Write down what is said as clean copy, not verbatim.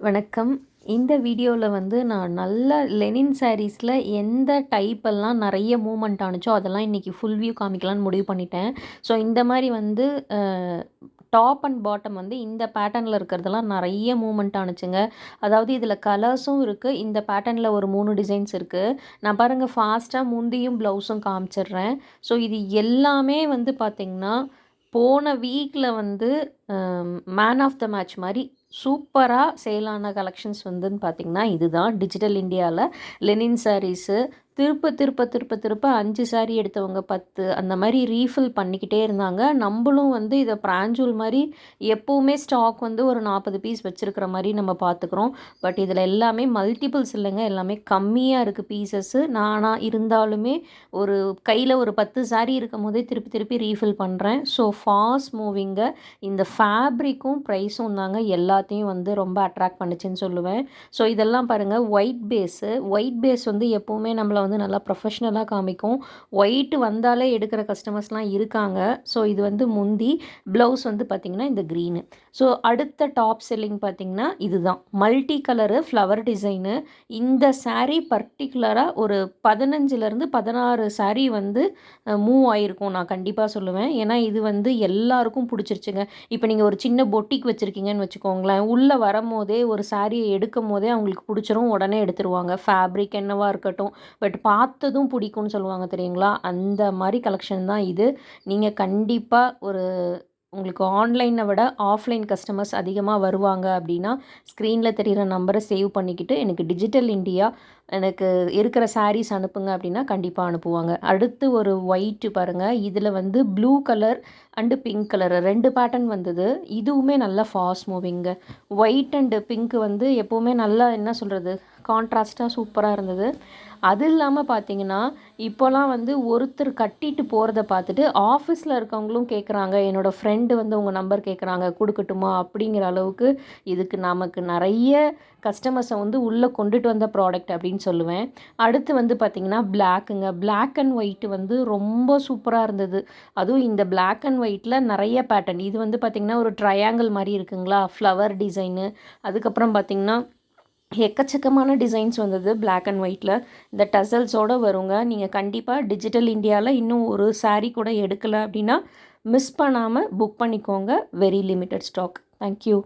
வணக்கம். இந்த வீடியோவில் வந்து நான் நல்ல லெனின் சாரீஸில் எந்த டைப்பெல்லாம் நிறைய மூமெண்ட் ஆணுச்சோ அதெல்லாம் இன்றைக்கி ஃபுல் வியூ காமிக்கலான்னு முடிவு பண்ணிட்டேன். ஸோ இந்த மாதிரி வந்து டாப் அண்ட் பாட்டம் வந்து இந்த பேட்டர்னில் இருக்கிறதெல்லாம் நிறைய மூமெண்ட் ஆணுச்சுங்க. அதாவது இதில் கலர்ஸும் இருக்குது. இந்த பேட்டர்னில் ஒரு 3 டிசைன்ஸ் இருக்குது. நான் பாருங்கள் ஃபாஸ்ட்டாக முந்தியும் ப்ளவுஸும் காமிச்சிடுறேன். ஸோ இது எல்லாமே வந்து பார்த்திங்கன்னா போன வீக்கில் வந்து மேன் ஆஃப் த மேட்ச் மாதிரி சூப்பராக சேலான கலெக்ஷன்ஸ் வந்துன்னு பார்த்திங்கன்னா இதுதான் டிஜிட்டல் இந்தியாவில் லெனின் சாரீஸு. திருப்ப 5 சாரீ எடுத்தவங்க 10 அந்த மாதிரி ரீஃபில் பண்ணிக்கிட்டே இருந்தாங்க. நம்மளும் வந்து இதை பிராஞ்சூல் மாதிரி எப்போவுமே ஸ்டாக் வந்து ஒரு 40 பீஸ் வச்சுருக்கிற மாதிரி நம்ம பார்த்துக்குறோம். பட் இதில் எல்லாமே மல்டிபிள்ஸ் இல்லைங்க, எல்லாமே கம்மியாக இருக்குது பீசஸ்ஸு. நானாக இருந்தாலுமே ஒரு கையில் ஒரு 10 சாரீ இருக்கும் போதே திருப்பி ரீஃபில் பண்ணுறேன். ஸோ ஃபாஸ்ட் மூவிங்க. இந்த ஃபேப்ரிக்கும் ப்ரைஸும் தாங்க எல்லாத்தையும் வந்து ரொம்ப அட்ராக்ட் பண்ணுச்சுன்னு சொல்லுவேன். ஸோ இதெல்லாம் பாருங்கள் ஒயிட் பேஸ் வந்து எப்போவுமே நம்மளை வந்து நல்லா ப்ரொஃபஷ்னலாக காமிக்கும். ஒயிட்டு வந்தாலே எடுக்கிற கஸ்டமர்ஸ்லாம் இருக்காங்க. ஸோ இது வந்து முந்தி, ப்ளவுஸ் வந்து பார்த்திங்கன்னா இந்த க்ரீனு. ஸோ அடுத்த டாப் செல்லிங் பார்த்திங்கன்னா இதுதான் மல்டி கலரு ஃப்ளவர் டிசைனு. இந்த சாரீ பர்டிகுலராக ஒரு 15லேருந்து 16 சாரீ வந்து மூவ் ஆகிருக்கும் நான் கண்டிப்பாக சொல்லுவேன். ஏன்னா இது வந்து எல்லாருக்கும் பிடிச்சிருச்சுங்க. இப்போ நீங்கள் ஒரு சின்ன பொட்டிக் வச்சுருக்கீங்கன்னு வச்சுக்கோங்களேன், உள்ளே வரும்போதே ஒரு சாரியை எடுக்கும் போதே அவங்களுக்கு பிடிச்சிரும், உடனே எடுத்துருவாங்க. ஃபேப்ரிக் என்னவாக இருக்கட்டும், பட் பார்த்ததும் பிடிக்கும்னு சொல்லுவாங்க தெரியுங்களா, அந்த மாதிரி கலெக்ஷன் தான் இது. நீங்கள் கண்டிப்பாக உங்களுக்கு ஆன்லைனை விட ஆஃப்லைன் கஸ்டமர்ஸ் அதிகமாக வருவாங்க அப்படின்னா ஸ்க்ரீனில் தெரிகிற நம்பரை சேவ் பண்ணிக்கிட்டு எனக்கு டிஜிட்டல் இந்தியா எனக்கு இருக்கிற சாரீஸ் அனுப்புங்க அப்படின்னா கண்டிப்பாக அனுப்புவாங்க. அடுத்து ஒரு ஒயிட்டு பாருங்கள், இதில் வந்து blue colour and pink colour 2 pattern வந்தது. இதுவுமே நல்லா ஃபாஸ்ட் மூவிங்க. ஒயிட் அண்டு பிங்க் வந்து எப்போவுமே நல்லா என்ன சொல்கிறது கான்ட்ராஸ்ட்டாக சூப்பராக இருந்தது. அது இல்லாமல் பார்த்தீங்கன்னா இப்போலாம் வந்து ஒருத்தர் கட்டிட்டு போகிறத பார்த்துட்டு ஆஃபீஸில் இருக்கவங்களும் கேட்குறாங்க, என்னோடய ஃப்ரெண்டு வந்து உங்கள் நம்பர் கேட்குறாங்க கொடுக்கட்டுமா அப்படிங்கிற அளவுக்கு இதுக்கு நமக்கு நிறைய கஸ்டமர்ஸை வந்து உள்ளே கொண்டுட்டு வந்த ப்ராடக்ட் அப்படின்னு சொல்லுவேன். அடுத்து வந்து பார்த்திங்கன்னா பிளாக்குங்க. பிளாக் அண்ட் ஒயிட்டு வந்து ரொம்ப சூப்பராக இருந்தது. அதுவும் இந்த பிளாக் அண்ட் ஒயிட்டில் நிறைய பேட்டர்ன். இது வந்து பார்த்திங்கன்னா ஒரு ட்ரையாங்கிள் மாதிரி இருக்குங்களா, ஃப்ளவர் டிசைனு. அதுக்கப்புறம் பார்த்திங்கன்னா எக்கச்சக்கமான டிசைன்ஸ் வந்தது பிளாக் அண்ட் ஒயிட்டில். இந்த டசல்ஸோடு வருங்க. நீங்கள் கண்டிப்பாக டிஜிட்டல் இந்தியாவில் இன்னும் ஒரு சாரீ கூட எடுக்கலை அப்படின்னா மிஸ் பண்ணாமல் புக் பண்ணிக்கோங்க. Very limited stock. தேங்க்யூ.